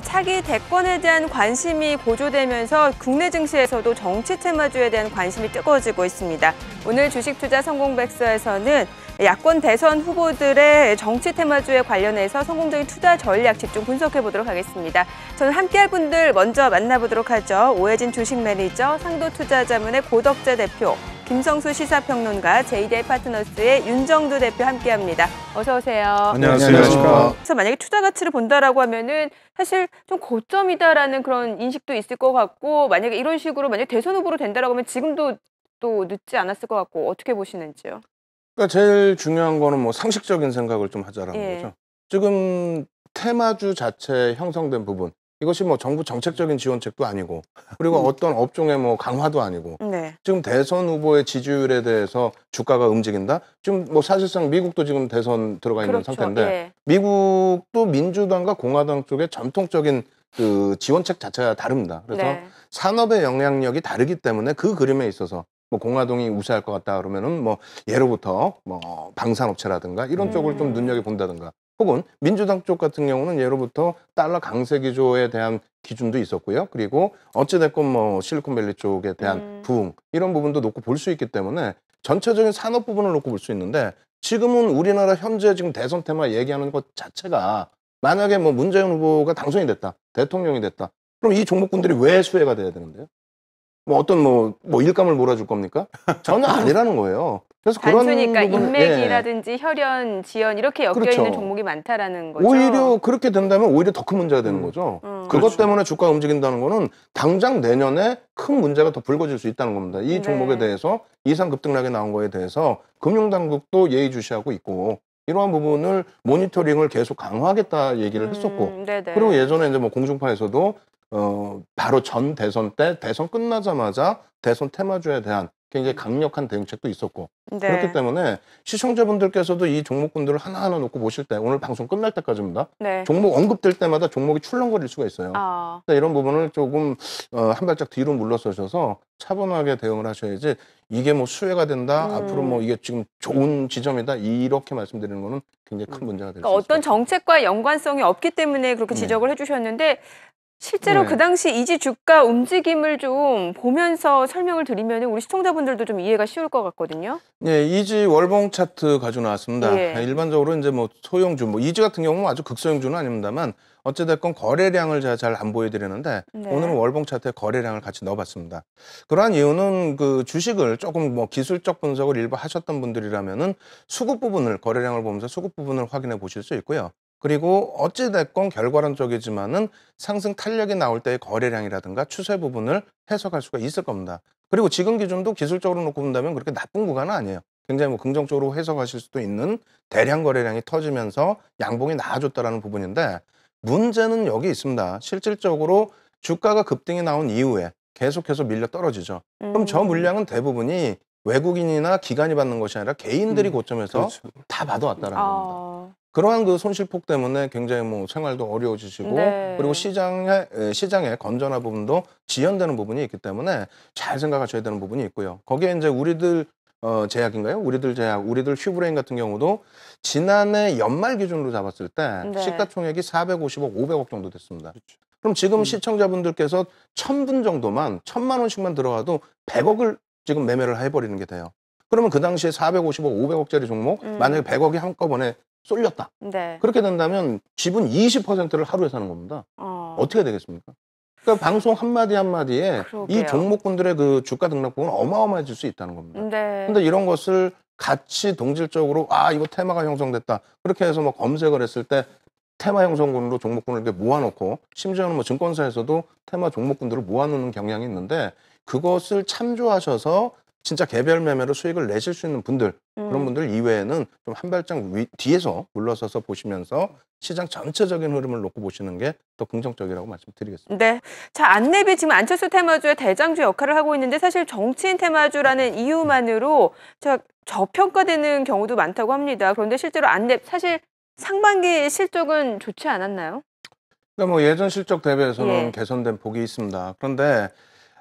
차기 대권에 대한 관심이 고조되면서 국내 증시에서도 정치 테마주에 대한 관심이 뜨거워지고 있습니다. 오늘 주식투자 성공백서에서는 야권 대선 후보들의 정치 테마주에 관련해서 성공적인 투자 전략 집중 분석해 보도록 하겠습니다. 저는 함께할 분들 먼저 만나보도록 하죠. 오해진 주식 매니저, 상도투자자문의 고덕재 대표, 김성수 시사평론가, JDI 파트너스의 윤정두 대표 함께합니다. 어서 오세요. 안녕하세요. 그래서 만약에 투자 가치를 본다라고 하면은 사실 좀 고점이다라는 그런 인식도 있을 것 같고, 만약에 이런 식으로 만약 대선 후보로 된다라고 하면 지금도 또 늦지 않았을 것 같고, 어떻게 보시는지요? 그러니까 제일 중요한 거는 뭐 상식적인 생각을 좀 하자라는 거죠. 지금 테마주 자체에 형성된 부분, 이것이 뭐 정부 정책적인 지원책도 아니고, 그리고 어떤 업종의 뭐 강화도 아니고, 지금 대선 후보의 지지율에 대해서 주가가 움직인다? 지금 뭐 사실상 미국도 지금 대선 들어가 있는 상태인데, 미국도 민주당과 공화당 쪽의 전통적인 그 지원책 자체가 다릅니다. 그래서 산업의 영향력이 다르기 때문에 그 그림에 있어서 뭐 공화당이 우세할 것 같다 그러면은 뭐 예로부터 뭐 방산업체라든가 이런 쪽을 좀 눈여겨본다든가, 혹은 민주당 쪽 같은 경우는 예로부터 달러 강세 기조에 대한 기준도 있었고요. 그리고 어찌됐건 뭐 실리콘밸리 쪽에 대한 부흥, 이런 부분도 놓고 볼 수 있기 때문에 전체적인 산업 부분을 놓고 볼 수 있는데, 지금은 우리나라 현재 지금 대선 테마 얘기하는 것 자체가, 만약에 뭐 문재인 후보가 당선이 됐다, 대통령이 됐다, 그럼 이 종목군들이 왜 수혜가 돼야 되는데요? 뭐 어떤 뭐 일감을 몰아줄 겁니까? 전혀 아니라는 거예요. 그래서 단순히 그런 부분, 인맥이라든지 혈연, 지연 이렇게 엮여 있는 종목이 많다라는 거죠. 오히려 그렇게 된다면 오히려 더 큰 문제가 되는 거죠. 그것 때문에 주가가 움직인다는 거는 당장 내년에 큰 문제가 더 불거질 수 있다는 겁니다. 이 종목에 대해서 이상 급등락에 나온 거에 대해서 금융당국도 예의주시하고 있고, 이러한 부분을 모니터링을 계속 강화하겠다 얘기를 했었고, 그리고 예전에 이제 뭐 공중파에서도 바로 전 대선 때 대선 끝나자마자 대선 테마주에 대한 굉장히 강력한 대응책도 있었고, 그렇기 때문에 시청자분들께서도 이 종목군들을 하나하나 놓고 보실 때, 오늘 방송 끝날 때까지입니다. 종목 언급될 때마다 종목이 출렁거릴 수가 있어요. 이런 부분을 조금 한 발짝 뒤로 물러서셔서 차분하게 대응을 하셔야지, 이게 뭐 수혜가 된다, 앞으로 뭐 이게 지금 좋은 지점이다, 이렇게 말씀드리는 거는 굉장히 큰 문제가 될 수 있습니다. 어떤 정책과 연관성이 없기 때문에 그렇게 지적을 해주셨는데, 실제로 그 당시 이지 주가 움직임을 좀 보면서 설명을 드리면 우리 시청자분들도 좀 이해가 쉬울 것 같거든요. 네, 이지 월봉 차트 가지고 나왔습니다. 일반적으로 이제 뭐 소형주, 뭐 이지 같은 경우는 아주 극소형주는 아닙니다만, 어찌됐건 거래량을 제가 잘 안 보여드리는데, 오늘은 월봉 차트에 거래량을 같이 넣어봤습니다. 그러한 이유는 그 주식을 조금 뭐 기술적 분석을 일부 하셨던 분들이라면은 수급 부분을, 거래량을 보면서 수급 부분을 확인해 보실 수 있고요. 그리고 어찌됐건 결과론적이지만은 상승 탄력이 나올 때의 거래량이라든가 추세 부분을 해석할 수가 있을 겁니다. 그리고 지금 기준도 기술적으로 놓고 본다면 그렇게 나쁜 구간은 아니에요. 굉장히 뭐 긍정적으로 해석하실 수도 있는 대량 거래량이 터지면서 양봉이 나아졌다라는 부분인데, 문제는 여기 있습니다. 실질적으로 주가가 급등이 나온 이후에 계속해서 밀려 떨어지죠. 그럼 저 물량은 대부분이 외국인이나 기관이 받는 것이 아니라 개인들이 고점에서 다 받아왔다라는 겁니다. 그러한 그 손실폭 때문에 굉장히 뭐 생활도 어려워지시고, 그리고 시장의 건전화 부분도 지연되는 부분이 있기 때문에 잘 생각하셔야 되는 부분이 있고요. 거기에 이제 우리들 제약인가요? 우리들 휴브레인 같은 경우도 지난해 연말 기준으로 잡았을 때 시가총액이 450억, 500억 정도 됐습니다. 그럼 지금 시청자분들께서 1000분 정도만, 1000만 원씩만 들어가도 100억을 지금 매매를 해버리는 게 돼요. 그러면 그 당시에 450억, 500억짜리 종목, 만약에 100억이 한꺼번에 쏠렸다. 그렇게 된다면 지분 20%를 하루에 사는 겁니다. 어떻게 되겠습니까? 그러니까 방송 한마디 한마디에 이 종목군들의 그 주가 등락 부분은 어마어마해질 수 있다는 겁니다. 근데 이런 것을 같이 동질적으로 이거 테마가 형성됐다, 그렇게 해서 뭐 검색을 했을 때 테마 형성군으로 종목군을 이렇게 모아놓고, 심지어는 뭐 증권사에서도 테마 종목군들을 모아놓는 경향이 있는데, 그것을 참조하셔서 진짜 개별 매매로 수익을 내실 수 있는 분들, 그런 분들 이외에는 좀 한 발짝 뒤에서 물러서서 보시면서 시장 전체적인 흐름을 놓고 보시는 게 더 긍정적이라고 말씀드리겠습니다. 자, 안랩이 지금 안철수 테마주의 대장주 역할을 하고 있는데, 사실 정치인 테마주라는 이유만으로 저평가되는 경우도 많다고 합니다. 그런데 실제로 안랩 사실 상반기 실적은 좋지 않았나요? 그러니까 뭐 예전 실적 대비해서는 개선된 폭이 있습니다. 그런데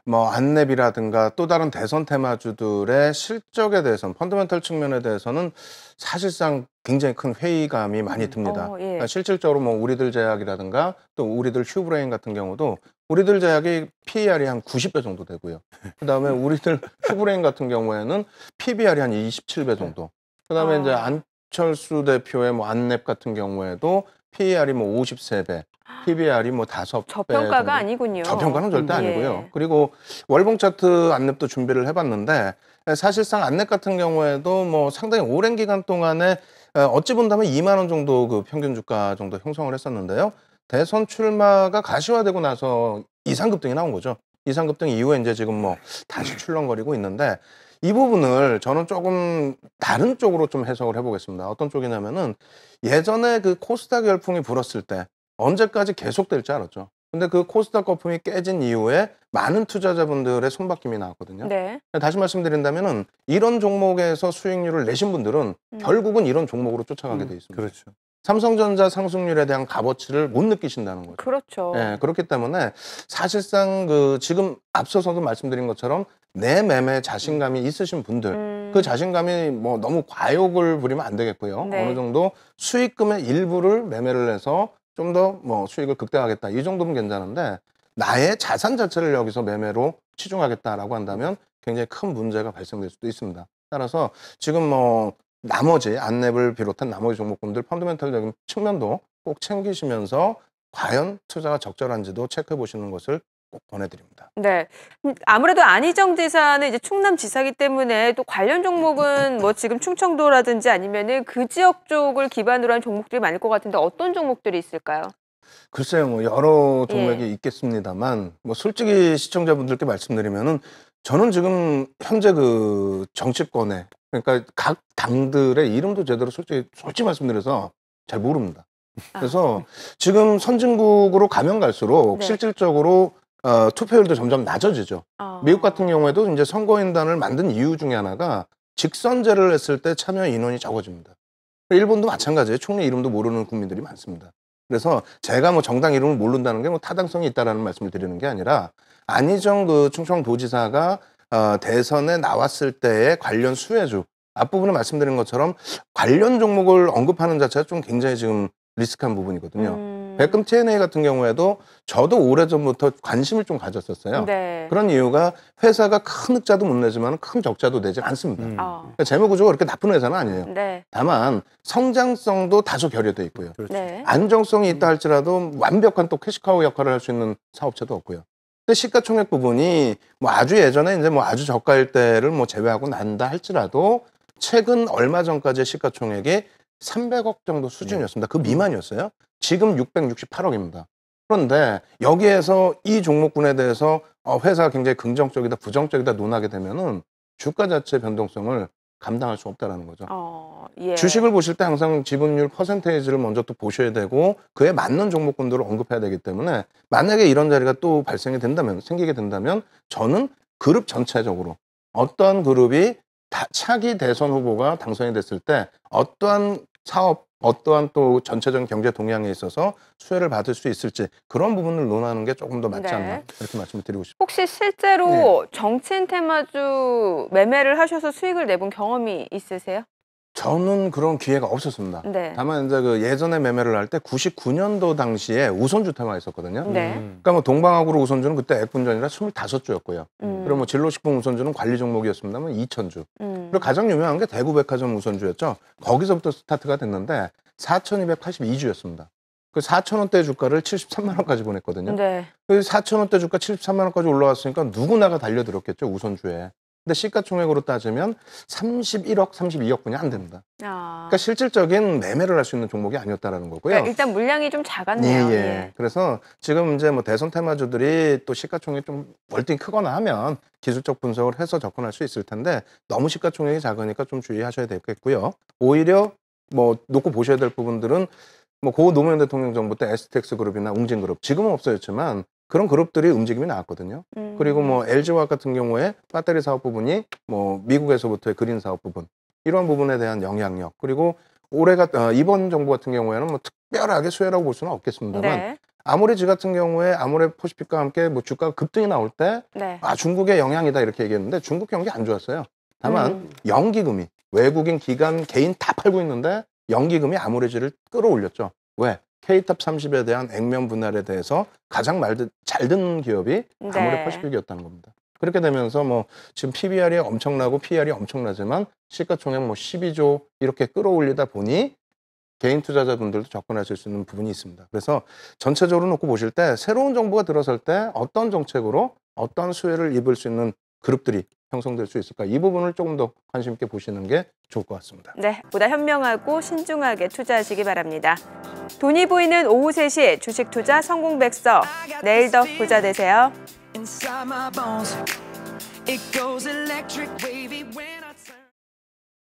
뭐 안랩이라든가 또 다른 대선 테마주들의 실적에 대해서는 펀더멘털 측면에 대해서는 사실상 굉장히 큰 회의감이 많이 듭니다. 예. 그러니까 실질적으로 뭐 우리들 제약이라든가 또 우리들 휴브레인 같은 경우도 우리들 제약이 PER이 한 90배 정도 되고요. 그다음에 우리들 휴브레인 같은 경우에는 PBR이 한 27배 정도. 그다음에 이제 안철수 대표의 뭐 안랩 같은 경우에도 PER이 뭐 53배. PBR이 뭐 5배. 저평가가 정도. 아니군요. 저평가는 절대 아니고요. 예. 그리고 월봉 차트 안랩도 준비를 해봤는데 사실상 안랩 같은 경우에도 뭐 상당히 오랜 기간 동안에 어찌 본다면 2만 원 정도 그 평균 주가 정도 형성을 했었는데요. 대선 출마가 가시화되고 나서 이상급등이 나온 거죠. 이상급등 이후에 이제 지금 뭐 다시 출렁거리고 있는데 이 부분을 저는 조금 다른 쪽으로 좀 해석을 해보겠습니다. 어떤 쪽이냐면은 예전에 그 코스닥 열풍이 불었을 때 언제까지 계속될 줄 알았죠. 근데 그 코스닥 거품이 깨진 이후에 많은 투자자분들의 손바뀜이 나왔거든요. 네. 다시 말씀드린다면은 이런 종목에서 수익률을 내신 분들은 결국은 이런 종목으로 쫓아가게 돼 있습니다. 그렇죠. 삼성전자 상승률에 대한 값어치를 못 느끼신다는 거죠. 그렇죠. 예, 그렇기 때문에 사실상 그 지금 앞서서도 말씀드린 것처럼 내 매매 자신감이 있으신 분들 그 자신감이 뭐 너무 과욕을 부리면 안 되겠고요. 네. 어느 정도 수익금의 일부를 매매를 해서 좀 더 뭐 수익을 극대화하겠다. 이 정도면 괜찮은데 나의 자산 자체를 여기서 매매로 치중하겠다라고 한다면 굉장히 큰 문제가 발생될 수도 있습니다. 따라서 지금 뭐 나머지 안랩을 비롯한 나머지 종목군들 펀더멘털적인 측면도 꼭 챙기시면서 과연 투자가 적절한지도 체크해 보시는 것을 꼭 권해드립니다. 네. 아무래도 안희정 지사는 이제 충남지사기 때문에 또 관련 종목은 뭐 지금 충청도라든지 아니면은 그 지역 쪽을 기반으로 한 종목들이 많을 것 같은데 어떤 종목들이 있을까요? 글쎄요, 뭐 여러 종목이 있겠습니다만 뭐 솔직히 시청자분들께 말씀드리면은 저는 지금 현재 그 정치권에 그러니까 각 당들의 이름도 제대로 솔직히 말씀드려서 잘 모릅니다. 그래서 지금 선진국으로 가면 갈수록 네. 실질적으로 투표율도 점점 낮아지죠. 미국 같은 경우에도 이제 선거인단을 만든 이유 중에 하나가 직선제를 했을 때 참여 인원이 적어집니다. 일본도 마찬가지예요. 총리 이름도 모르는 국민들이 많습니다. 그래서 제가 뭐 정당 이름을 모른다는 게 뭐 타당성이 있다라는 말씀을 드리는 게 아니라 안희정 그 충청도지사가 대선에 나왔을 때의 관련 수혜주 앞부분에 말씀드린 것처럼 관련 종목을 언급하는 자체가 좀 굉장히 지금 리스크한 부분이거든요. 백금 TNA 같은 경우에도 저도 오래전부터 관심을 좀 가졌었어요. 네. 그런 이유가 회사가 큰 흑자도 못 내지만 큰 적자도 내지 않습니다. 그러니까 재무 구조가 그렇게 나쁜 회사는 아니에요. 네. 다만 성장성도 다소 결여돼 있고요. 그렇죠. 네. 안정성이 있다 할지라도 완벽한 또 캐시카우 역할을 할 수 있는 사업체도 없고요. 근데 시가총액 부분이 뭐 아주 예전에 이제 뭐 아주 저가일 때를 뭐 제외하고 난다 할지라도 최근 얼마 전까지의 시가총액이 300억 정도 수준이었습니다. 그 미만이었어요. 지금 668억입니다. 그런데 여기에서 이 종목군에 대해서 회사가 굉장히 긍정적이다, 부정적이다 논하게 되면은 주가 자체 변동성을 감당할 수 없다라는 거죠. 예. 주식을 보실 때 항상 지분율 퍼센테이지를 먼저 또 보셔야 되고 그에 맞는 종목군들을 언급해야 되기 때문에 만약에 이런 자리가 또 발생이 된다면 생기게 된다면 저는 그룹 전체적으로 어떠한 그룹이 차기 대선 후보가 당선이 됐을 때 어떠한 사업, 어떠한 또 전체적인 경제 동향에 있어서 수혜를 받을 수 있을지 그런 부분을 논하는 게 조금 더 맞지 않나 이렇게 말씀을 드리고 싶습니다. 혹시 실제로 정치인 테마주 매매를 하셔서 수익을 내본 경험이 있으세요? 저는 그런 기회가 없었습니다. 네. 다만 이제 그 예전에 매매를 할 때 99년도 당시에 우선주 테마가 있었거든요. 네. 그러니까 뭐 동방아그로 우선주는 그때 액분전이라 25주였고요. 그리고 뭐 진로식품 우선주는 관리 종목이었습니다만 2000주. 그리고 가장 유명한 게 대구백화점 우선주였죠. 거기서부터 스타트가 됐는데 4282주였습니다. 그 4,000원대 주가를 73만 원까지 보냈거든요. 네. 그 4,000원대 주가 73만 원까지 올라왔으니까 누구나가 달려들었겠죠, 우선주에. 근데 시가총액으로 따지면 31억, 32억분이 안 됩니다. 그러니까 실질적인 매매를 할 수 있는 종목이 아니었다라는 거고요. 그러니까 일단 물량이 좀 작았네요. 예. 그래서 지금 이제 뭐 대선 테마주들이 또 시가총액이 좀 월등히 크거나 하면 기술적 분석을 해서 접근할 수 있을 텐데 너무 시가총액이 작으니까 좀 주의하셔야 되겠고요. 오히려 뭐 놓고 보셔야 될 부분들은 뭐 고 노무현 대통령 정부 때 STX 그룹이나 웅진그룹 지금은 없어졌지만 그런 그룹들이 움직임이 나왔거든요. 그리고 뭐 LG화학 같은 경우에 배터리 사업 부분이 뭐 미국에서부터의 그린 사업 부분 이런 부분에 대한 영향력 그리고 이번 정부 같은 경우에는 뭐 특별하게 수혜라고 볼 수는 없겠습니다만 아모레지 같은 경우에 아모레 포시픽과 함께 뭐 주가가 급등이 나올 때 네. 중국의 영향이다 이렇게 얘기했는데 중국 경기 안 좋았어요. 다만 연기금이 외국인 기관 개인 다 팔고 있는데 연기금이 아모레지를 끌어올렸죠. 왜? K탑 30에 대한 액면 분할에 대해서 가장 잘 듣는 기업이 아모레 퍼시픽이었다는 겁니다. 그렇게 되면서 뭐 지금 PBR이 엄청나고 PER이 엄청나지만 시가총액 뭐 12조 이렇게 끌어올리다 보니 개인 투자자분들도 접근하실 수 있는 부분이 있습니다. 그래서 전체적으로 놓고 보실 때 새로운 정부가 들어설 때 어떤 정책으로 어떤 수혜를 입을 수 있는 그룹들이 형성될 수 있을까? 이 부분을 조금 더 관심 있게 보시는 게 좋을 것 같습니다. 네, 보다 현명하고 신중하게 투자하시기 바랍니다. 돈이 보이는 오후 3시 주식 투자 성공 백서. 내일 더 부자 되세요.